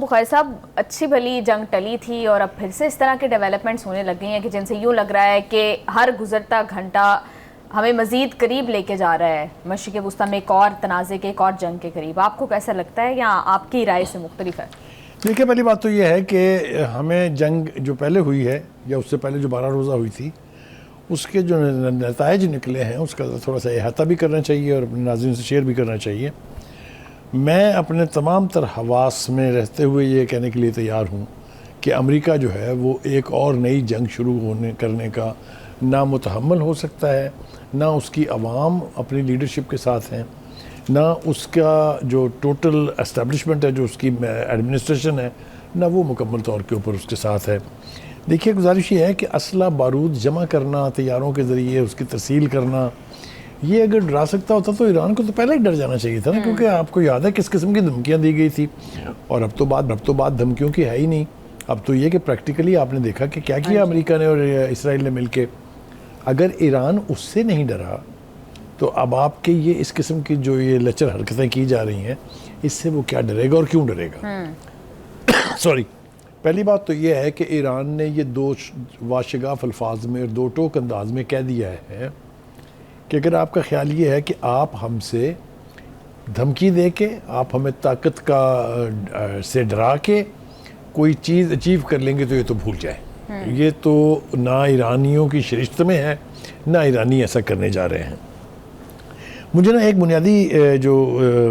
बुखारी साहब, अच्छी भली जंग टली थी और अब फिर से इस तरह के डेवलपमेंट्स होने लग गई हैं कि जिनसे यूँ लग रहा है कि हर गुजरता घंटा हमें मज़ीद करीब लेके जा रहा है मशरिक़ वुस्ता में एक और तनाज़े के, एक और जंग के करीब। आपको कैसा लगता है या आपकी राय से मुख्तलिफ है? देखिए, पहली बात तो ये है कि हमें जंग जो पहले हुई है या उससे पहले जो 12 रोज़ा हुई थी उसके जो नताइज निकले हैं उसका थोड़ा सा अहाता भी करना चाहिए और अपने नाज़रीन से शेयर भी करना चाहिए। मैं अपने तमाम तर हवास में रहते हुए ये कहने के लिए तैयार हूँ कि अमेरिका जो है वो एक और नई जंग शुरू करने का ना मुतहम्मल हो सकता है, ना उसकी आवाम अपनी लीडरशिप के साथ हैं, ना उसका जो टोटल एस्टेब्लिशमेंट है, जो उसकी एडमिनिस्ट्रेशन है, ना वो मुकम्मल तौर के ऊपर उसके साथ है। देखिए, गुजारिश ये है कि असला बारूद जमा करना, तैयारों के ज़रिए उसकी तरसील करना, ये अगर डरा सकता होता तो ईरान को तो पहले ही डर जाना चाहिए था ना, क्योंकि आपको याद है किस किस्म की धमकियाँ दी गई थी। और अब तो बात धमकियों की है ही नहीं। अब तो ये कि प्रैक्टिकली आपने देखा कि क्या किया अमेरिका ने और इसराइल ने मिलके। अगर ईरान उससे नहीं डरा तो अब आपके ये इस किस्म की जो ये लचर हरकतें की जा रही हैं, इससे वो क्या डरेगा और क्यों डरेगा? सॉरी, पहली बात तो ये है कि ईरान ने ये दो वाशगाफ अल्फाज में और दो टोक अंदाज में कह दिया है कि अगर आपका ख्याल ये है कि आप हमसे धमकी दे के, आप हमें ताकत का से डरा के कोई चीज़ अचीव कर लेंगे तो ये तो भूल जाए। ये तो ना ईरानियों की शरिश्त में है, ना ईरानी ऐसा करने जा रहे हैं। मुझे ना एक बुनियादी जो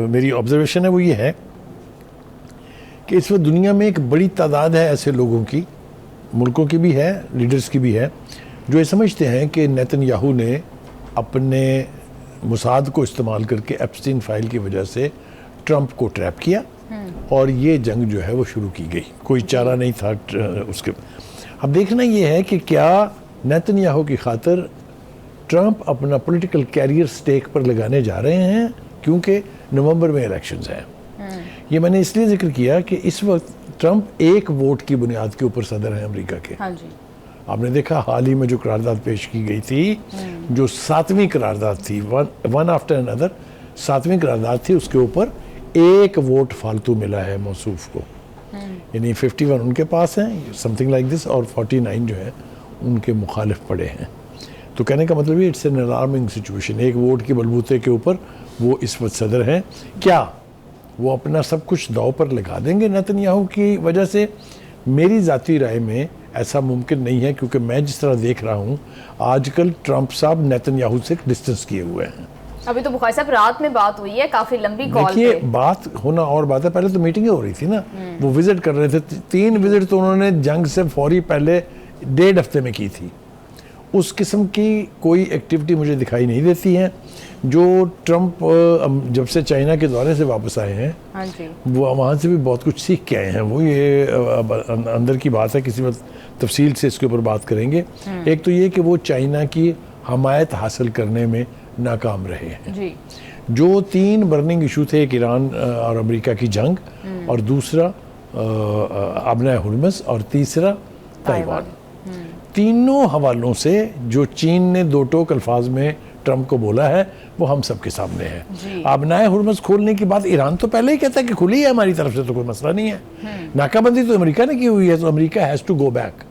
मेरी ऑब्जर्वेशन है वो ये है कि इस वक्त दुनिया में एक बड़ी तादाद है ऐसे लोगों की, मुल्कों की भी है, लीडर्स की भी है, जो ये समझते हैं कि नेतन्याहू ने अपने मुसाद को इस्तेमाल करके एप्स्टीन फाइल की वजह से ट्रंप को ट्रैप किया और ये जंग जो है वो शुरू की गई। कोई चारा नहीं था उसके। अब देखना ये है कि क्या नेतन्याहू की खातिर ट्रंप अपना पॉलिटिकल कैरियर स्टेक पर लगाने जा रहे हैं, क्योंकि नवंबर में इलेक्शंस हैं। ये मैंने इसलिए जिक्र किया कि इस वक्त ट्रंप एक वोट की बुनियाद के ऊपर सदर हैं अमेरिका के। हाँ जी। आपने देखा हाल ही में जो करारदाद पेश की गई थी, जो 7वीं करारदाद थी, वन आफ्टर अनदर 7वीं करारदाद थी, उसके ऊपर एक वोट फालतू मिला है मौसूफ को। यानी 51 उनके पास हैं, समथिंग लाइक दिस, और 49 जो है उनके मुखालिफ पड़े हैं। तो कहने का मतलब ये इट्स एन अलार्मिंग सिचुएशन। एक वोट के बलबूते के ऊपर वो इस वक्त सदर हैं। क्या वो अपना सब कुछ दाव पर लगा देंगे नेतन्याहू की वजह से? मेरी ज़ाती राय में ऐसा मुमकिन नहीं है, क्योंकि मैं जिस तरह देख रहा हूँ आजकल ट्रंप साहब नेतन्याहू से डिस्टेंस किए हुए हैं। अभी तो बुखारी साहब रात में बात हुई है, काफ़ी लंबी कॉल पे। देखिए, बात होना और बात है, पहले तो मीटिंगें हो रही थी ना, वो विजिट कर रहे थे। 3 विजिट तो उन्होंने जंग से फौरी पहले 1.5 हफ्ते में की थी। उस किस्म की कोई एक्टिविटी मुझे दिखाई नहीं देती है। जो ट्रंप जब से चाइना के दौरे से वापस आए हैं, हाँ जी, वो वहाँ से भी बहुत कुछ सीख के आए हैं। वो ये अंदर की बात है, किसी वक्त तफसील से इसके ऊपर बात करेंगे। एक तो ये कि वो चाइना की हमायत हासिल करने में नाकाम रहे हैं जी। जो 3 बर्निंग इशू थे, एक ईरान और अमेरिका की जंग, और दूसरा अबनाए हुर्मुज़, और तीसरा ताइवान। तीनों हवालों से जो चीन ने 2 टोक अल्फाज में ट्रंप को बोला है वो हम सबके सामने है। अबनाए हुर्मुज़ खोलने की बात ईरान तो पहले ही कहता है कि खुली है हमारी तरफ से, तो कोई मसला नहीं है। नाकाबंदी तो अमेरिका ने की हुई है, तो America has to go back,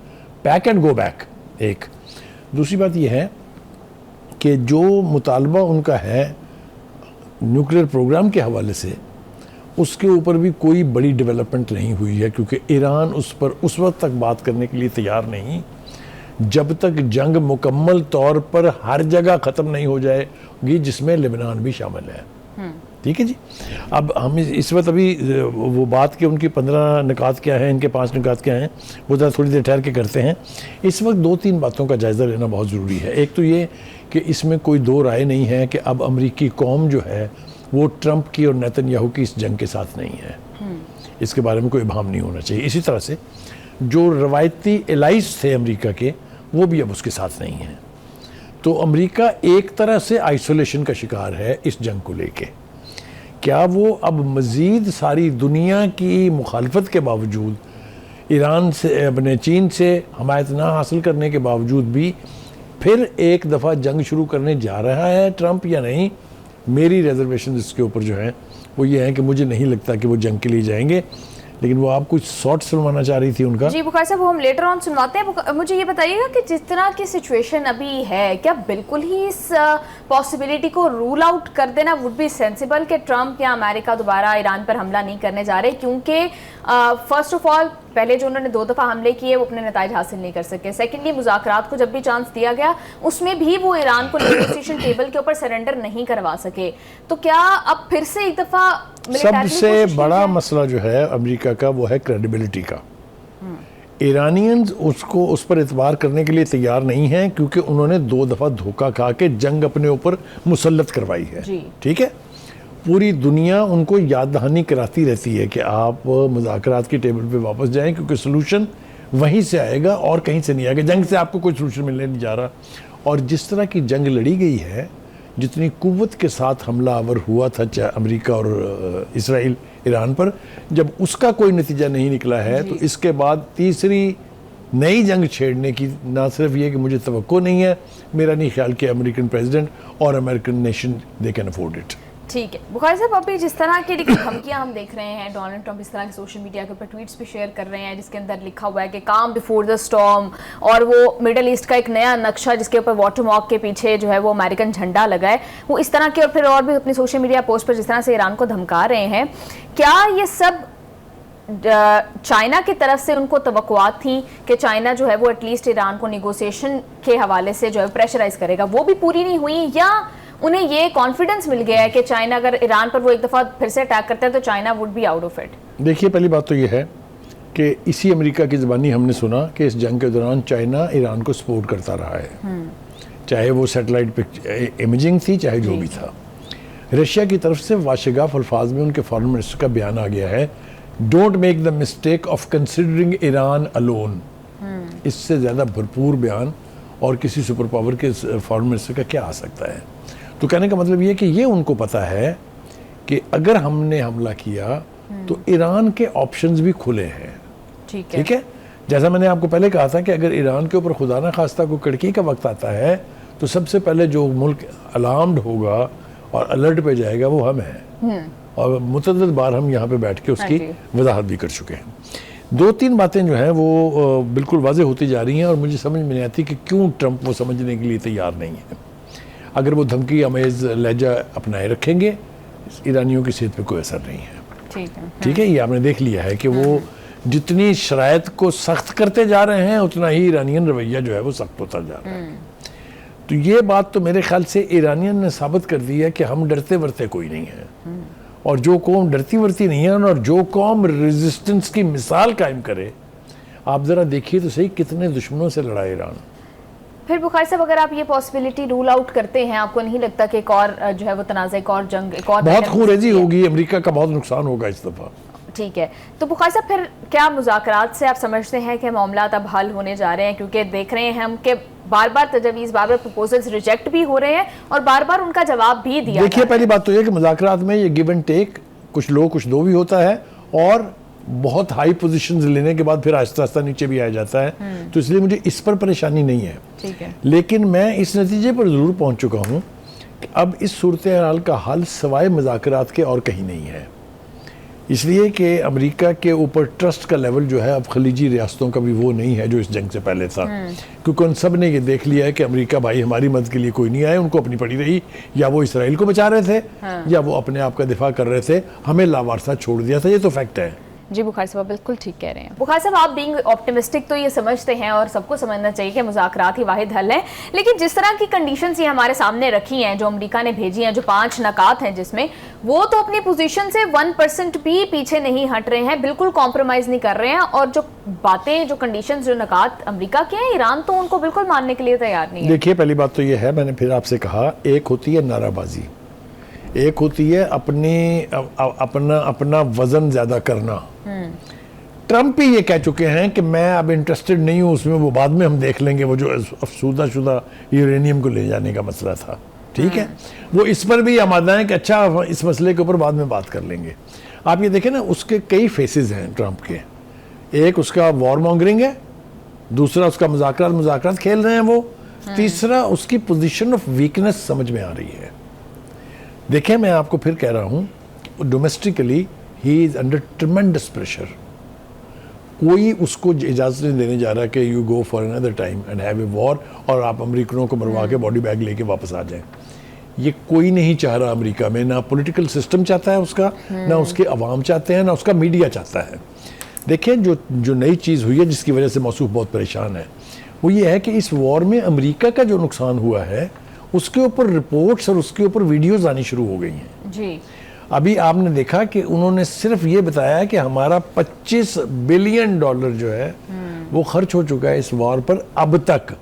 pack and go back. एक दूसरी बात यह है कि जो मुतालबा उनका है न्यूक्लियर प्रोग्राम के हवाले से, उसके ऊपर भी कोई बड़ी डेवलपमेंट नहीं हुई है, क्योंकि ईरान उस पर उस वक्त तक बात करने के लिए तैयार नहीं जब तक जंग मुकम्मल तौर पर हर जगह ख़त्म नहीं हो जाएगी, जिसमें लेबनान भी शामिल है। ठीक है जी। अब हम इस वक्त अभी वो बात के उनकी 15 निकात क्या है, इनके 5 निकात क्या हैं, वो ज़रा थोड़ी देर ठहर के करते हैं। इस वक्त 2-3 बातों का जायज़ा लेना बहुत ज़रूरी है। एक तो ये कि इसमें कोई 2 राय नहीं है कि अब अमरीकी कौम जो है वो ट्रंप की और नेतन्याहू की इस जंग के साथ नहीं है। इसके बारे में कोई इबाम नहीं होना चाहिए। इसी तरह से जो रवायती एलाइज थे अमेरिका के, वो भी अब उसके साथ नहीं है। तो अमेरिका एक तरह से आइसोलेशन का शिकार है इस जंग को लेके। क्या वो अब मज़ीद सारी दुनिया की मुखालफत के बावजूद, ईरान से, अपने चीन से हमायत ना हासिल करने के बावजूद भी फिर एक दफ़ा जंग शुरू करने जा रहा है ट्रंप या नहीं? मेरी रिजर्वेशन इसके ऊपर जो है वो ये है कि मुझे नहीं लगता कि वो जंग के लिए जाएंगे। लेकिन वो आप कुछ शॉर्ट सुनवाना चाह रही थी उनका। जी बुखारी साहब, वो हम लेटर ऑन सुनवाते हैं। मुझे ये बताइएगा कि जिस तरह की सिचुएशन अभी है, क्या बिल्कुल ही इस पॉसिबिलिटी को रूल आउट कर देना वुड बी सेंसिबल कि ट्रंप या अमेरिका दोबारा ईरान पर हमला नहीं करने जा रहे? क्योंकि फर्स्ट ऑफ ऑल पहले जो उन्होंने 2 दफ़ा हमले किए वो अपने नताइज हासिल नहीं कर सके। सेकेंडली, मुज़ाकरात को जब भी चांस दिया गया उसमें भी वो ईरान को नेगोशिएशन टेबल के ऊपर सरेंडर नहीं करवा सके। तो क्या अब फिर से एक दफ़ा सबसे बड़ा मसला जो है अमेरिका का वो है क्रेडिबिलिटी का। ईरानियंस उसको उस पर एतबार करने के लिए तैयार नहीं हैं, क्योंकि उन्होंने 2 दफ़ा धोखा खा के जंग अपने ऊपर मुसल्लत करवाई है। ठीक है, पूरी दुनिया उनको याद दहानी कराती रहती है कि आप मुज़ाकरात की टेबल पे वापस जाएं, क्योंकि सोल्यूशन वहीं से आएगा और कहीं से नहीं आएगा। जंग से आपको कोई सोल्यूशन मिलने नहीं जा रहा। और जिस तरह की जंग लड़ी गई है, जितनी कुव्वत के साथ हमलावर हुआ था चाहे अमेरिका और इसराइल ईरान पर, जब उसका कोई नतीजा नहीं निकला है तो इसके बाद तीसरी नई जंग छेड़ने की ना सिर्फ ये कि मुझे तवक्को नहीं है, मेरा नहीं ख्याल कि अमेरिकन प्रेसिडेंट और American nation they can afford it. ठीक है बुखारी साहब, अभी जिस तरह की धमकियां हम देख रहे हैं, डोनाल्ड ट्रंप इस तरह के सोशल मीडिया के ऊपर ट्वीट्स भी शेयर कर रहे हैं जिसके अंदर लिखा हुआ है कि काम बिफोर द स्टॉर्म, और वो मिडल ईस्ट का एक नया नक्शा जिसके ऊपर वाटरमार्क के पीछे जो है वो अमेरिकन झंडा लगा है, वो इस तरह के, और फिर और भी अपनी सोशल मीडिया पोस्ट पर जिस तरह से ईरान को धमका रहे हैं। क्या ये सब चाइना की तरफ से उनको तवक्कुआत थी कि चाइना जो है वो एटलीस्ट ईरान को निगोसिएशन के हवाले से जो है प्रेशराइज करेगा, वो भी पूरी नहीं हुई, या उन्हें ये कॉन्फिडेंस मिल गया है कि चाइना अगर ईरान पर वो एक दफ़ा फिर से अटैक करते हैं तो China would be out of it? देखिए, पहली बात तो ये है कि इसी अमेरिका की ज़बानी हमने सुना कि इस जंग के दौरान चाइना ईरान को सपोर्ट करता रहा है, चाहे वो सैटेलाइट इमेजिंग थी, चाहे जो भी था। रशिया की तरफ से वाशगाफ अल्फाज में उनके फॉरेन मिनिस्टर का बयान आ गया है, don't make the mistake of considering Iran alone. इससे ज़्यादा भरपूर बयान और किसी सुपर पावर के फॉरेन मिनिस्टर का क्या आ सकता है? तो कहने का मतलब ये कि ये उनको पता है कि अगर हमने हमला किया तो ईरान के ऑप्शंस भी खुले हैं। ठीक है, जैसा मैंने आपको पहले कहा था कि अगर ईरान के ऊपर खुदा ना खास्ता को कड़की का वक्त आता है तो सबसे पहले जो मुल्क अलार्म्ड होगा और अलर्ट पे जाएगा वो हम हैं, और मुतअद्दिद बार हम यहाँ पे बैठ के उसकी वजाहत भी कर चुके हैं। 2-3 बातें जो हैं वो बिल्कुल वाज़ेह होती जा रही हैं और मुझे समझ में नहीं आती कि क्यों ट्रंप वो समझने के लिए तैयार नहीं है। अगर वो धमकी अमेज लहजा अपनाए रखेंगे, ईरानियों की सेहत पे कोई असर नहीं है। ठीक है, ये आपने देख लिया है कि वो जितनी शराइत को सख्त करते जा रहे हैं उतना ही ईरानियन रवैया जो है वो सख्त होता जा रहा है। तो ये बात तो मेरे ख्याल से ईरानियन ने साबित कर दी है कि हम डरते वरते कोई नहीं है, और जो कौम डरती वरती नहीं है और जो कौम रेजिस्टेंस की मिसाल कायम करे, आप ज़रा देखिए तो सही कितने दुश्मनों से लड़ा ईरान। फिर बुखारी साहब, अगर आप ये पॉसिबिलिटी रूल आउट करते हैं, आपको नहीं लगता कि एक और जो है वो तनाज़ा, एक और जंग, एक और बहुत खूनरेज़ी होगी, अमेरिका का बहुत नुकसान होगा इस दफ़ा? ठीक है, तो बुखारी साहब फिर क्या मुज़ाकरात से आप समझते हैं कि मामला अब हल होने जा रहे हैं? क्योंकि देख रहे हैं हम कि बार बार तजवीज़, बार बार प्रपोजल्स रिजेक्ट भी हो रहे हैं और बार बार उनका जवाब भी दिया। देखिए, पहली बात तो ये कि मुज़ाकरात में ये गिव एंड टेक, कुछ लो कुछ दो भी होता है, और बहुत हाई पोजीशंस लेने के बाद फिर आहिस्ता आहिस्ता नीचे भी आ जाता है। तो इसलिए मुझे इस पर परेशानी नहीं है। ठीक है, लेकिन मैं इस नतीजे पर ज़रूर पहुंच चुका हूं कि अब इस सूरत हाल का हल सिवाय मुज़ाकरात के और कहीं नहीं है। इसलिए कि अमेरिका के ऊपर ट्रस्ट का लेवल जो है अब खलीजी रियासतों का भी वो नहीं है जो इस जंग से पहले था, क्योंकि उन सब ने ये देख लिया है कि अमेरिका भाई हमारी मदद के लिए कोई नहीं आया, उनको अपनी पड़ी रही, या वो इसराइल को बचा रहे थे या वो अपने आप का दिफा कर रहे थे, हमें लावारसा छोड़ दिया था। ये तो फैक्ट है। जी बुखारी साहब बिल्कुल ठीक कह रहे हैं। बुखारी साहब, आप बीइंग ऑप्टिमिस्टिक तो ये समझते हैं और सबको समझना चाहिए कि मुज़ाकरात ही वाहिद हल है, लेकिन जिस तरह की कंडीशंस ये हमारे सामने रखी हैं, जो अमेरिका ने भेजी हैं, जो 5 नकात हैं जिसमें वो तो अपनी पोजीशन से 1% भी पीछे नहीं हट रहे हैं, बिल्कुल कॉम्प्रोमाइज़ नहीं कर रहे हैं, और जो बातें, जो कंडीशंस, जो नकात अमेरिका के हैं, ईरान तो उनको बिल्कुल मानने के लिए तैयार नहीं है। देखिए, पहली बात तो ये है, मैंने फिर आपसे कहा, एक होती है नाराबाजी, एक होती है अपना वजन ज़्यादा करना। ट्रंप ही ये कह चुके हैं कि मैं अब इंटरेस्टेड नहीं हूँ उसमें, वो बाद में हम देख लेंगे, वो जो अफसूदा यूरेनियम को ले जाने का मसला था। ठीक है, वो इस पर भी आमादा है कि अच्छा इस मसले के ऊपर बाद में बात कर लेंगे। आप ये देखें ना, उसके कई फेसेस हैं ट्रंप के। एक उसका वॉर मॉन्गरिंग है, दूसरा उसका मुज़ाकरात खेल रहे हैं वो, तीसरा उसकी पोजीशन ऑफ वीकनेस समझ में आ रही है। देखें, मैं आपको फिर कह रहा हूँ, domestically he is under tremendous pressure. कोई उसको इजाज़त नहीं देने जा रहा कि you go for another time and have a war और आप अमेरिकनों को मरवा के बॉडी बैग लेके वापस आ जाएं। ये कोई नहीं चाह रहा अमेरिका में, ना पॉलिटिकल सिस्टम चाहता है उसका, ना उसके अवाम चाहते हैं, ना उसका मीडिया चाहता है। देखिए जो नई चीज़ हुई है जिसकी वजह से मौसूफ बहुत परेशान है, वो ये है कि इस वॉर में अमेरिका का जो नुकसान हुआ है उसके ऊपर रिपोर्ट्स और उसके ऊपर वीडियोज़ आनी शुरू हो गई हैं जी। अभी आपने देखा कि उन्होंने सिर्फ ये बताया कि हमारा 25 बिलियन डॉलर जो है वो खर्च हो चुका है इस वॉर पर अब तक।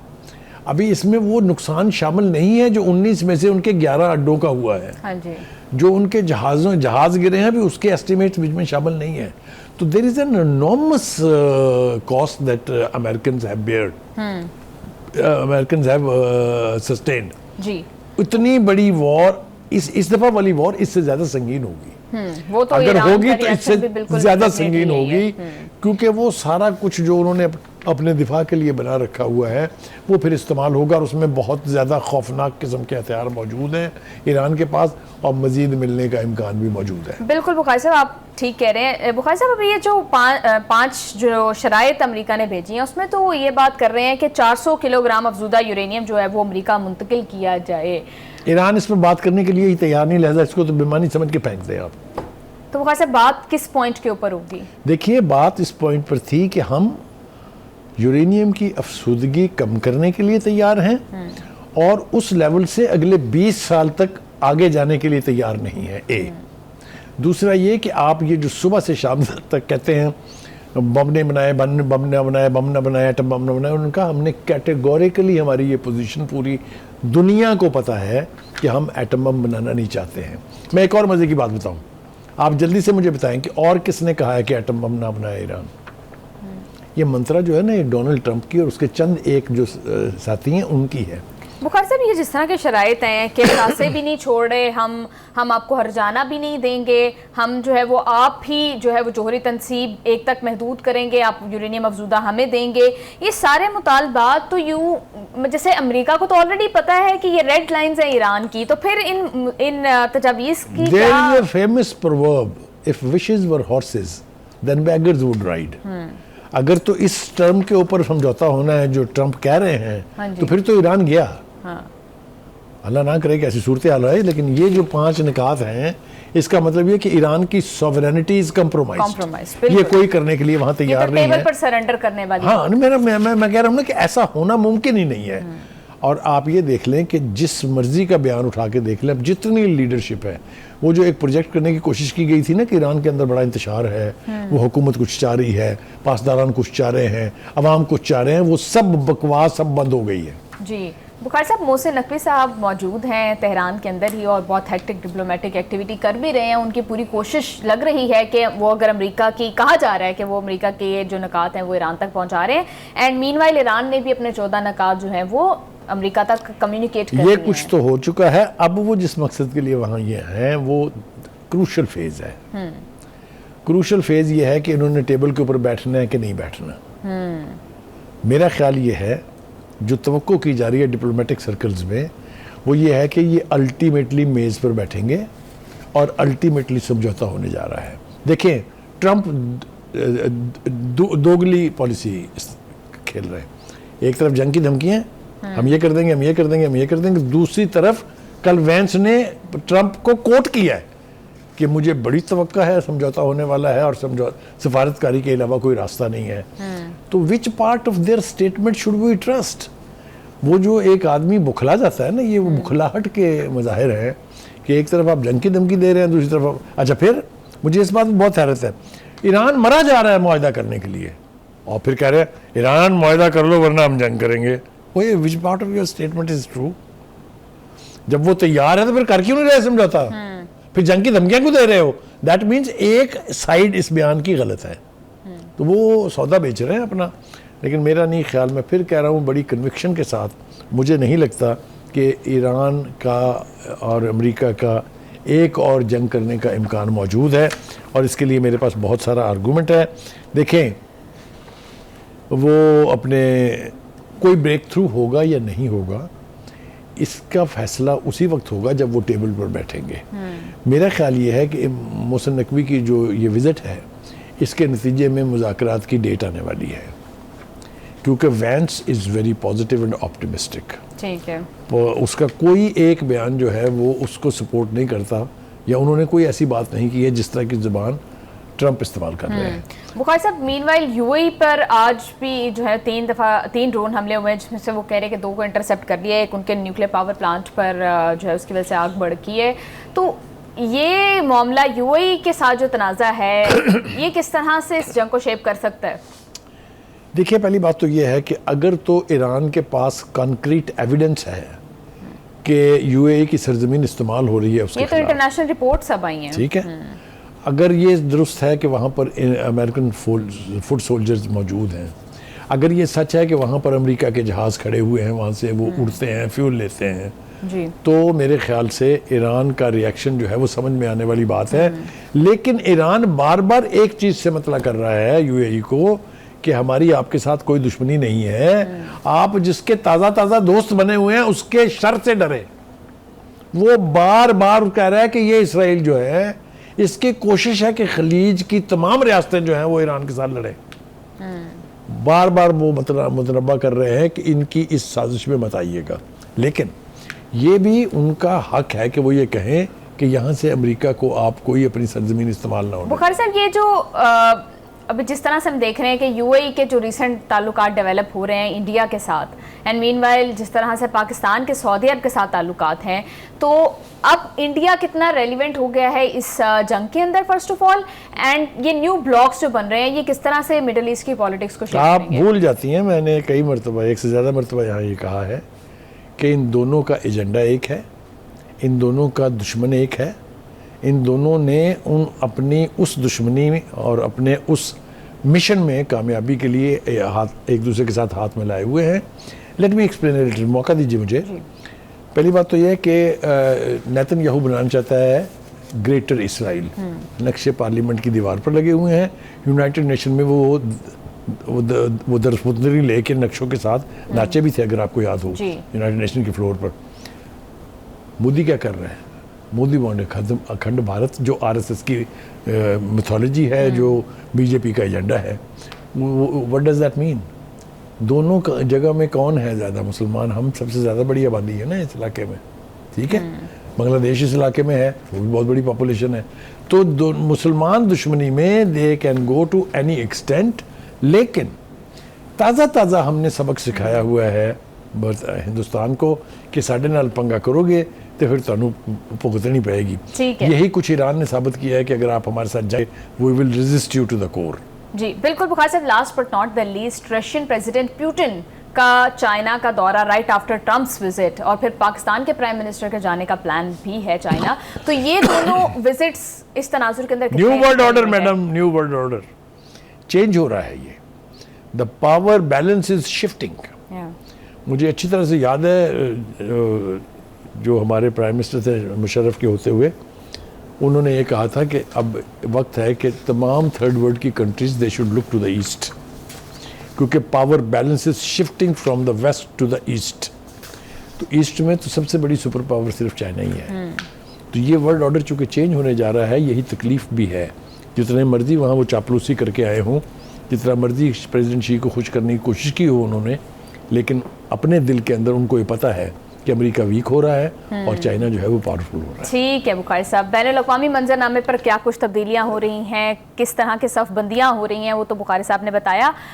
अभी इसमें वो नुकसान शामिल नहीं है जो 19 में से उनके 11 अड्डों का हुआ है। हाँ जी। जो उनके जहाज गिरे हैं भी उसके एस्टिमेट्स बीच में शामिल नहीं है। तो there is an enormous cost that Americans have bared, Americans have sustained. जी। इतनी बड़ी वॉर, इस दफा वाली वॉर इससे ज्यादा संगीन होगी। वो तो अगर ईरान होगी का तो रिएक्शन भी इससे बिल्कुल ज्यादा definitely संगीन यही है। होगी, क्योंकि वो सारा कुछ जो उन्होंने अपने दिफा के लिए बना रखा हुआ है वो फिर इस्तेमाल होगा और उसमें बहुत ज़्यादा खौफनाक किस्म के हथियार मौजूद हैं ईरान के पास और मज़ीद मिलने का इम्कान भी मौजूद है। बिल्कुल बुखारी साहब, आप ठीक कह रहे हैं। बुखारी साहब, अभी ये जो पाँच जो शराइत अमेरिका ने भेजी हैं उसमें तो वो ये बात कर रहे हैं कि 400 किलोग्राम अफजूदा यूरेनियम जो है वो अमेरिका मुंतकिल किया जाए। ईरान इस पर बात करने के लिए ही तैयार नहीं, लिहाजा इसको तो बेमानी समझ के फेंक दें आप। तो बुखारी साहब, बात किस पॉइंट के ऊपर होगी? देखिए, बात इस पॉइंट पर थी कि हम यूरेनियम की अफसूदगी कम करने के लिए तैयार हैं और उस लेवल से अगले 20 साल तक आगे जाने के लिए तैयार नहीं है। दूसरा ये कि आप ये जो सुबह से शाम तक कहते हैं बम ने बनाए, बम ने बनाया, बम ने बनाया, एटम बम ने बनाया, उनका हमने कैटेगोरिकली, हमारी ये पोजीशन पूरी दुनिया को पता है कि हम एटम बम बनाना नहीं चाहते हैं। मैं एक और मज़े की बात बताऊं, आप जल्दी से मुझे बताएं कि और किसने कहा है कि एटम बम ना बनाए ईरान? ये मंत्रा जो है ना, ये डोनाल्ड ट्रंप की और उसके चंद एक जो साथी हैं उनकी है। बुखारी साहब, ये जिस तरह के शराइत हैं कि रास्ते भी नहीं छोड़ रहे, हम आपको हरजाना भी नहीं देंगे, हम जो है वो आप ही जो है वो जोहरी तनसीब एक तक महदूद करेंगे, आप यूरेनियम अफजूदा हमें देंगे, ये सारे मुतालबात तो यूँ जैसे अमेरिका को तो ऑलरेडी पता है कि ये रेड लाइंस हैं ईरान की, तो फिर इन तजावीज़ की There is a famous proverb, if wishes were horses, then beggars would ride. अगर तो इस टर्म के ऊपर समझौता होना है जो ट्रंप कह रहे हैं, हाँ तो फिर तो ईरान गया। हाँ। अल्लाह ना करे कि ऐसी सूरत हाल है, लेकिन ये जो 5 निकात हैं इसका मतलब ये कि ईरान की सॉवरेनिटी इज कॉम्प्रोमाइज्ड। ये कोई करने के लिए वहां तैयार नहीं है, टेबल पर सरेंडर करने वाली। हाँ, मैं कह रहा हूँ ना कि ऐसा होना मुमकिन ही नहीं है। और आप ये देख लें कि जिस मर्जी का बयान उठा के देख लें, अब जितनी लीडरशिप है, वो जो एक प्रोजेक्ट करने की कोशिश की गई थी ना कि ईरान के अंदर बड़ा इंतशार है, वो हुकूमत कुछ चाह रही है, पासदारान कुछ चाह रहे हैं, अवाम कुछ चाह रहे हैं, वो सब बकवास सब बंद हो गई है। जी। बुखारी साहब, मोहसिन नकवी साहब मौजूद हैं तेहरान के अंदर ही और बहुत हेक्टिक डिप्लोमेटिक एक्टिविटी कर भी रहे हैं। उनकी पूरी कोशिश लग रही है कि वो अगर अमेरिका की, कहा जा रहा है कि वो अमेरिका के जो नकात हैं वो ईरान तक पहुंचा रहे हैं। एंड मीनवाइल ईरान ने भी अपने 14 नकात जो हैं वो अमेरिका तक कम्युनिकेट कर ये कुछ तो हो चुका है। अब वो जिस मकसद के लिए वहाँ ये हैं वो क्रूशल फेज है। क्रूशल फेज ये है कि इन्होंने टेबल के ऊपर बैठना है कि नहीं बैठना। मेरा ख्याल ये है, जो तवक्को की जा रही है डिप्लोमेटिक सर्कल्स में, वो ये है कि ये अल्टीमेटली मेज़ पर बैठेंगे और अल्टीमेटली समझौता होने जा रहा है। देखें, ट्रंप दोगली पॉलिसी खेल रहे हैं। एक तरफ जंग की धमकियाँ, हम ये कर देंगे, हम ये कर देंगे, हम ये कर देंगे। दूसरी तरफ कल वैंस ने ट्रंप को कोट किया है कि मुझे बड़ी तवक्का है, समझौता होने वाला है और सफारतकारी के अलावा कोई रास्ता नहीं है। तो which part of their statement should we trust? वो जो एक आदमी बुखला जाता है ना, ये वो बुखलाहट के मज़ाहिर हैं कि एक तरफ आप जंग की धमकी दे रहे हैं, दूसरी तरफ आप, अच्छा, फिर मुझे इस बात में बहुत हैरत है, ईरान मरा जा रहा है मुआहदा करने के लिए और फिर कह रहे हैं ईरान मुआहदा कर लो वरना हम जंग करेंगे। ओए, विच part of your statement is true? जब वो तैयार है तो फिर कर क्यों नहीं रहे समझौता? फिर जंग की धमकियां क्यों दे रहे हो? दैट मीन्स एक साइड इस बयान की गलत है, तो वो सौदा बेच रहे हैं अपना। लेकिन मेरा नहीं ख्याल, मैं फिर कह रहा हूँ बड़ी कन्विक्शन के साथ, मुझे नहीं लगता कि ईरान का और अमेरिका का एक और जंग करने का इम्कान मौजूद है और इसके लिए मेरे पास बहुत सारा आर्गूमेंट है। देखें, वो अपने कोई ब्रेक थ्रू होगा या नहीं होगा, इसका फैसला उसी वक्त होगा जब वो टेबल पर बैठेंगे। मेरा ख्याल ये है कि मोहसिन नकवी की जो ये विज़िट है, इसके नतीजे में मुज़ाकरात की डेट आने वाली है, क्योंकि Vance is very positive and optimistic. ठीक है, उसका कोई एक बयान जो है वो उसको सपोर्ट नहीं करता, या उन्होंने कोई ऐसी बात नहीं की है जिस तरह की ज़बान ट्रंप इस्तेमाल कर रहे हैं। बुखारी साहब, मीनवाइल यूएई पर आज भी जो है 3 ड्रोन हमले हुए हैं, जिसमें से वो कह रहे हैं कि 2 को इंटरसेप्ट कर लिया है, एक उनके न्यूक्लियर पावर प्लांट पर जो है उसकी वजह से आग भड़की है। तो ये मामला यूएई के साथ जो तनाज़ा है ये किस तरह से इस जंग को शेप कर सकता है? देखिए, पहली बात तो ये है कि अगर तो ईरान के पास कॉन्क्रीट एविडेंस है कि यूएई की सरजमीन इस्तेमाल हो रही है उसके ये तो इंटरनेशनल रिपोर्ट सब आई हैं। ठीक है, अगर ये दुरुस्त है कि वहाँ पर अमेरिकन फुट सोल्जर्स मौजूद हैं, अगर ये सच है कि वहाँ पर अमेरिका के जहाज़ खड़े हुए हैं, वहाँ से वो उड़ते हैं, फ्यूल लेते हैं जी, तो मेरे ख्याल से ईरान का रिएक्शन जो है वो समझ में आने वाली बात है। लेकिन ईरान बार बार एक चीज़ से मतलब कर रहा है यूएई को कि हमारी आपके साथ कोई दुश्मनी नहीं है, आप जिसके ताज़ा ताज़ा दोस्त बने हुए हैं उसके शर से डरे। वो बार बार कह रहा है कि ये इसराइल जो है इसकी कोशिश है कि खलीज की तमाम रियासतें जो हैं वो ईरान के साथ लड़े। बार बार वो मुतनबा कर रहे हैं कि इनकी इस साजिश में मत आइएगा, लेकिन ये भी उनका हक है कि वो ये कहें कि यहाँ से अमेरिका को आप कोई अपनी सरजमीन इस्तेमाल ना हो। बुखारी साहब, ये जो अभी जिस तरह से हम देख रहे हैं कि यूएई के जो रिसेंट ताल्लुकात डेवलप हो रहे हैं इंडिया के साथ, एंड मीनवाइल जिस तरह से पाकिस्तान के सऊदी अरब के साथ ताल्लुकात हैं, तो अब इंडिया कितना रेलिवेंट हो गया है इस जंग के अंदर फर्स्ट ऑफ ऑल, एंड ये न्यू ब्लॉक्स जो बन रहे हैं ये किस तरह से मिडिल ईस्ट की पॉलिटिक्स को शेप आप करेंगे? भूल जाती हैं, मैंने कई मरतबा, एक से ज़्यादा मरतबा यहाँ ये कहा है कि इन दोनों का एजेंडा एक है, इन दोनों का दुश्मन एक है, इन दोनों ने अपनी उस दुश्मनी और अपने उस मिशन में कामयाबी के लिए एक दूसरे के साथ हाथ मिलाए हुए हैं। लेट मी एक्सप्लेन, मौका दीजिए मुझे। पहली बात तो यह है कि नेतन्याहू बनाना चाहता है ग्रेटर इसराइल, नक्शे पार्लियामेंट की दीवार पर लगे हुए हैं। यूनाइटेड नेशन में वो दरफुदरी लेके नक्शों के साथ नाचे भी थे, अगर आपको याद हो, यूनाइटेड नेशन के फ्लोर पर। मोदी क्या कर रहे हैं? मोदी वांट अखंड भारत, जो आरएसएस की मिथोलॉजी है, जो बीजेपी का एजेंडा है। What does that mean? दोनों जगह में कौन है ज़्यादा मुसलमान? हम सबसे ज़्यादा बड़ी आबादी है ना इस इलाके में, ठीक है। बांग्लादेश इस इलाके में है, वो भी बहुत बड़ी पॉपुलेशन है। तो मुसलमान दुश्मनी में they can go to any extent, लेकिन ताज़ा हमने सबक सिखाया हुआ है हिंदुस्तान को कि साढ़े नाल पंगा करोगे तो फिर तुहानू भुगतनी पड़ेगी। यही कुछ ईरान ने साबित किया है कि अगर आप हमारे साथ जाए, we will resist you to the core. जी बिल्कुल बुखारी साहब, last but not the least, Russian president Putin का चाइना का दौरा राइट आफ्टर ट्रम्प्स विजिट, और फिर पाकिस्तान के प्राइम मिनिस्टर के जाने का प्लान भी है चाइना। तो ये दोनों विजिट्स इस तनाजुर के अंदर new world order madam, new world order change हो रहा है। ये the power balance is shifting. मुझे अच्छी तरह से याद है जो हमारे प्राइम मिनिस्टर थे मुशर्रफ के होते हुए, उन्होंने ये कहा था कि अब वक्त है कि तमाम थर्ड वर्ल्ड की countries they should look to the east, क्योंकि power balance is shifting from the west to the east. तो ईस्ट में तो सबसे बड़ी सुपर पावर सिर्फ चाइना ही है। तो ये वर्ल्ड ऑर्डर चूँकि चेंज होने जा रहा है, यही तकलीफ भी है। जितने मर्जी वहाँ वो चापलूसी करके आए हों, जितना मर्जी प्रेसिडेंट शी को खुश करने की कोशिश की हो उन्होंने, लेकिन अपने दिल के अंदर उनको ये पता है कि अमेरिका वीक हो रहा है और चाइना जो है वो पावरफुल हो रहा है। ठीक है बुखारी साहब, बैनुल-अक़वामी मंजरनामे पर क्या कुछ तब्दीलियां हो रही हैं, किस तरह की सफ़बंदियां हो रही हैं, वो तो बुखारी साहब ने बताया।